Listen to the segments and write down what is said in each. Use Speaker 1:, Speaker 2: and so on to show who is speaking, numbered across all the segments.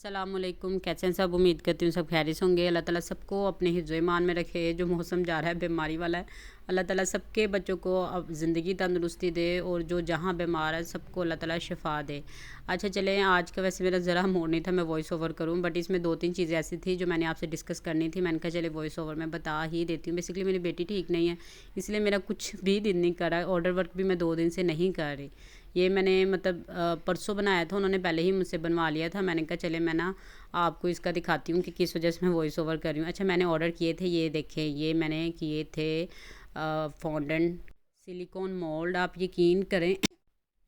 Speaker 1: अस्सलामुअलैकुम। कैसे हैं सब? उम्मीद करती हूँ सब खैरियत से होंगे। अल्लाह ताला सबको अपने हिफ्ज़ ईमान में रखे। जो मौसम जा रहा है बीमारी वाला है, अल्लाह ताला सबके बच्चों को अब ज़िंदगी तंदुरुस्ती दे और जो जहाँ बीमार है सबको अल्लाह ताला शिफ़ा दे। अच्छा चलें, आज का वैसे मेरा ज़रा मूड नहीं था मैं वॉइस ओवर करूँ, बट इसमें 2-3 चीज़ें ऐसी थी जो मैंने आपसे डिस्कस करनी थी। मैंने कहा चले वॉइस ओवर में बता ही देती हूँ। बेसिकली मेरी बेटी ठीक नहीं है, इसलिए मेरा कुछ भी दिल नहीं कर रहा है। ऑर्डर वर्क भी मैं 2 दिन से नहीं कर रही। ये मैंने मतलब परसों बनाया था, उन्होंने पहले ही मुझसे बनवा लिया था। मैंने कहा चले मैं ना आपको इसका दिखाती हूँ कि किस वजह से मैं वॉइस ओवर कर रही हूँ। अच्छा, मैंने ऑर्डर किए थे, ये देखें, ये मैंने किए थे फॉन्डेंट सिलिकॉन मोल्ड। आप यकीन करें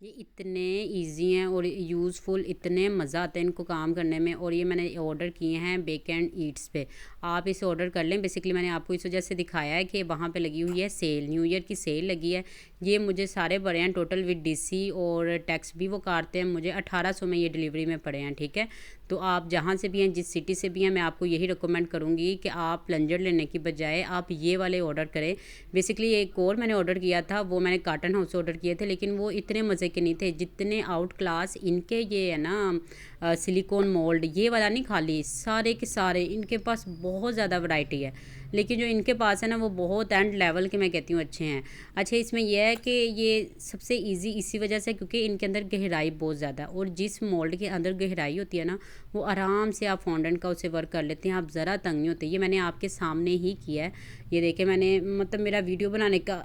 Speaker 1: ये इतने इजी हैं और यूज़फुल, इतने मज़ा आता है इनको काम करने में। और ये मैंने ऑर्डर किए हैं बेक एंड ईट्स पे। आप इसे ऑर्डर कर लें। बेसिकली मैंने आपको इस वजह से दिखाया है कि वहाँ पे लगी हुई है सेल, न्यू ईयर की सेल लगी है। ये मुझे सारे पड़े हैं टोटल विद डीसी और टैक्स भी वो काटते हैं। मुझे 1800 में ये डिलीवरी में पड़े हैं। ठीक है, तो आप जहाँ से भी हैं, जिस सिटी से भी हैं, मैं आपको यही रिकमेंड करूँगी कि आप प्लंजर लेने की बजाय आप ये वाले ऑर्डर करें। बेसिकली एक और मैंने ऑर्डर किया था, वो मैंने कार्टन हाउस से ऑर्डर किए थे, लेकिन वो इतने मज़े के नहीं थे जितने आउट क्लास इनके ये है ना सिलिकॉन मोल्ड। ये वाला नहीं, खाली सारे के सारे इनके पास बहुत ज़्यादा वैरायटी है, लेकिन जो इनके पास है ना वो बहुत एंड लेवल के मैं कहती हूँ अच्छे हैं। अच्छा, इसमें यह है कि ये सबसे इजी इसी वजह से क्योंकि इनके अंदर गहराई बहुत ज़्यादा है, और जिस मोल्ड के अंदर गहराई होती है ना वो आराम से आप फॉन्डेंट का उसे वर्क कर लेते हैं, आप ज़रा तंग नहीं होते। ये मैंने आपके सामने ही किया है। ये देखें, मैंने मतलब मेरा वीडियो बनाने का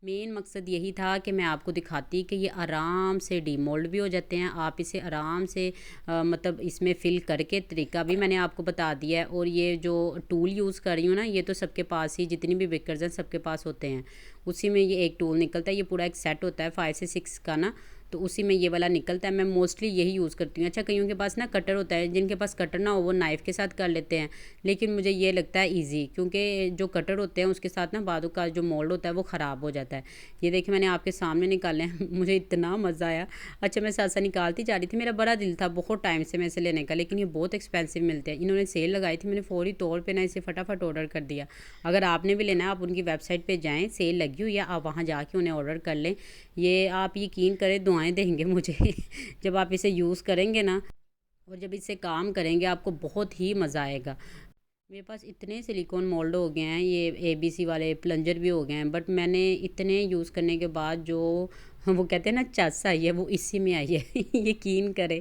Speaker 1: मेन मकसद यही था कि मैं आपको दिखाती कि ये आराम से डीमोल्ड भी हो जाते हैं। आप इसे आराम से मतलब इसमें फ़िल करके तरीका भी मैंने आपको बता दिया है। और ये जो टूल यूज़ कर रही हूँ ना, ये तो सबके पास ही, जितनी भी बेकर्स हैं सबके पास होते हैं। उसी में ये एक टूल निकलता है, ये पूरा एक सेट होता है 5 से 6 का ना, तो उसी में ये वाला निकलता है। मैं मोस्टली यही यूज़ करती हूँ। अच्छा, कईयों के पास ना कटर होता है, जिनके पास कटर ना हो वो नाइफ़ के साथ कर लेते हैं, लेकिन मुझे ये लगता है ईजी, क्योंकि जो कटर होते हैं उसके साथ ना बादों का जो मोल्ड होता है वो ख़राब हो जाता है। ये देखिए मैंने आपके सामने निकाले हैं मुझे इतना मज़ा आया। अच्छा, मैं साथ साथ निकालती जा रही थी, मेरा बड़ा दिल था बहुत टाइम से मैं इसे लेने का, लेकिन ये बहुत एक्सपेंसिव मिलते हैं। इन्होंने सेल लगाई थी, मैंने फौरी तौर पे ना इसे फटाफट ऑर्डर कर दिया। अगर आपने भी लेना है आप उनकी वेबसाइट पे जाएँ, सेल लगी हुई है, आप वहाँ जाके उन्हें ऑर्डर कर लें। ये आप यकीन करें दुआएं देंगे मुझे जब आप इसे यूज़ करेंगे ना और जब इससे काम करेंगे आपको बहुत ही मज़ा आएगा। मेरे पास इतने सिलिकॉन मोल्ड हो गए हैं, ये एबीसी वाले प्लंजर भी हो गए हैं, बट मैंने इतने यूज़ करने के बाद जो वो कहते हैं ना चस आई है, वो इसी में आई है यकीन करें।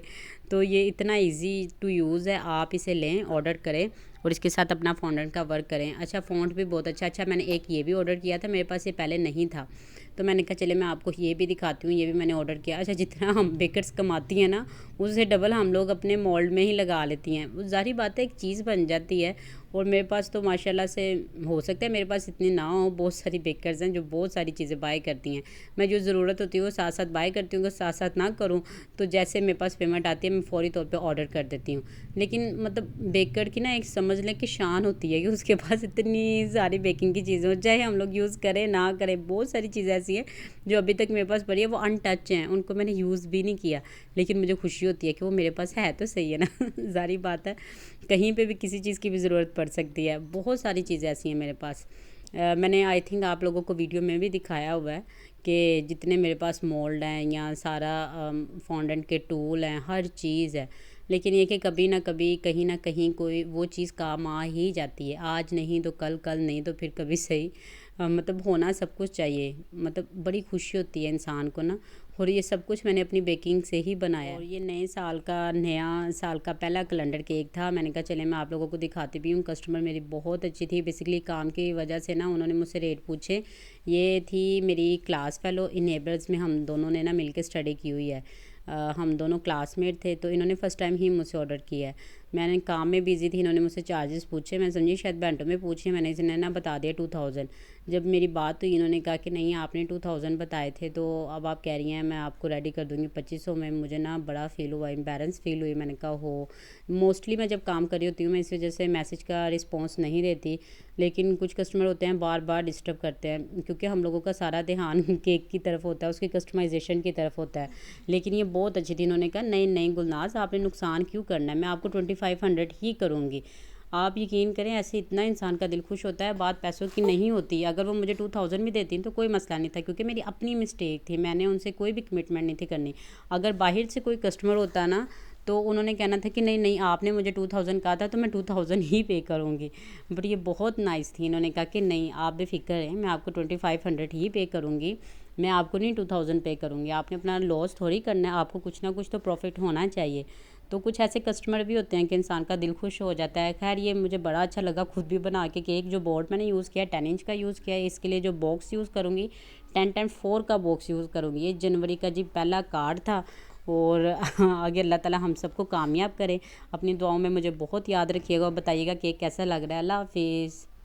Speaker 1: तो ये इतना इजी टू यूज़ है, आप इसे लें, ऑर्डर करें और इसके साथ अपना फॉन्डेंट का वर्क करें। अच्छा, फ़ॉन्ट भी बहुत अच्छा मैंने एक ये भी ऑर्डर किया था, मेरे पास ये पहले नहीं था, तो मैंने कहा चले मैं आपको ये भी दिखाती हूँ। ये भी मैंने ऑर्डर किया। अच्छा, जितना हम बेकर्स कमाती हैं ना उससे डबल हम लोग अपने मोल्ड में ही लगा लेती हैं। वो ज़ाहिर बात है एक चीज़ बन जाती है। और मेरे पास तो माशाल्लाह से, हो सकता है मेरे पास इतनी ना हो, बहुत सारी बेकर्स हैं जो बहुत सारी चीज़ें बाय करती हैं। मैं जो ज़रूरत होती है वो साथ साथ बाय करती हूँ, अगर साथ साथ ना करूँ तो जैसे मेरे पास पेमेंट आती है मैं फ़ौरी तौर पे ऑर्डर कर देती हूँ। लेकिन मतलब बेकर की ना एक समझ लें कि शान होती है कि उसके पास इतनी सारी बेकिंग की चीज़ें हो, चाहे हम लोग यूज़ करें ना करें। बहुत सारी चीज़ें ऐसी हैं जो अभी तक मेरे पास पड़ी है, वो अनटच हैं, उनको मैंने यूज़ भी नहीं किया, लेकिन मुझे खुशी होती है कि वो मेरे पास है तो सही है ना ज़ाहिर बात है कहीं पे भी किसी चीज़ की भी ज़रूरत पड़ सकती है। बहुत सारी चीज़ें ऐसी हैं मेरे पास। मैंने आई थिंक आप लोगों को वीडियो में भी दिखाया हुआ है कि जितने मेरे पास मोल्ड हैं या सारा फॉन्डेंट के टूल हैं, हर चीज़ है। लेकिन ये कि कभी ना कभी कहीं ना कहीं कोई वो चीज़ काम आ ही जाती है, आज नहीं तो कल, कल नहीं तो फिर कभी सही। मतलब होना सब कुछ चाहिए, मतलब बड़ी खुशी होती है इंसान को ना। और ये सब कुछ मैंने अपनी बेकिंग से ही बनाया। और ये नया साल का पहला कैलेंडर केक था। मैंने कहा चले मैं आप लोगों को दिखाती भी हूँ। कस्टमर मेरी बहुत अच्छी थी, बेसिकली काम की वजह से ना उन्होंने मुझसे रेट पूछे। ये थी मेरी क्लास फेलो, इनेबल्स में हम दोनों ने ना मिलकर स्टडी की हुई है। हम दोनों क्लासमेट थे, तो इन्होंने फ़र्स्ट टाइम ही मुझसे ऑर्डर किया है। मैंने काम में बिज़ी थी, इन्होंने मुझसे चार्जेस पूछे, मैं समझी शायद बेंटो में पूछे, मैंने इन्हें ना बता दिया 2000। जब मेरी बात हुई इन्होंने कहा कि नहीं आपने 2000 बताए थे, तो अब आप कह रही हैं मैं आपको रेडी कर दूँगी 2500 में। मुझे ना बड़ा फ़ील हुआ, एम्बैरेंस फ़ील हुई। मैंने कहा हो, मोस्टली मैं जब काम कर रही होती हूँ मैं इस वजह से मैसेज का रिस्पॉन्स नहीं देती, लेकिन कुछ कस्टमर होते हैं बार बार डिस्टर्ब करते हैं, क्योंकि हम लोगों का सारा ध्यान केक की तरफ होता है, उसकी कस्टमाइजेशन की तरफ होता है। लेकिन ये बहुत अच्छी थी, इन्होंने कहा नहीं नहीं गुलनाज आपने नुकसान क्यों करना है, मैं आपको 2500 ही करूँगी। आप यकीन करें ऐसे इतना इंसान का दिल खुश होता है, बात पैसों की नहीं होती। अगर वो मुझे 2000 भी देती तो कोई मसला नहीं था, क्योंकि मेरी अपनी मिस्टेक थी, मैंने उनसे कोई भी कमिटमेंट नहीं थी करनी। अगर बाहर से कोई कस्टमर होता ना तो उन्होंने कहना था कि नहीं नहीं, आपने मुझे 2000 कहा था तो मैं 2000 ही पे करूँगी। बट ये बहुत नाइस थी, इन्होंने कहा कि नहीं आप बेफिक्र हैं, मैं आपको 2500 ही पे करूँगी, मैं आपको नहीं 2000 पे करूँगी। आपने अपना लॉस थोड़ी करना है, आपको कुछ ना कुछ तो प्रॉफिट होना चाहिए। तो कुछ ऐसे कस्टमर भी होते हैं कि इंसान का दिल खुश हो जाता है। खैर ये मुझे बड़ा अच्छा लगा खुद भी बना के केक। जो बोर्ड मैंने यूज़ किया 10 इंच का यूज़ किया है। इसके लिए जो बॉक्स यूज़ करूँगी 10x4 का बॉक्स यूज़ करूँगी। ये जनवरी का जी पहला कार्ड था और आगे अल्लाह ताला हम सबको कामयाब करे। अपनी दुआओं में मुझे बहुत याद रखिएगा और बताइएगा केक कैसा लग रहा है। अल्लाह हाफिज़।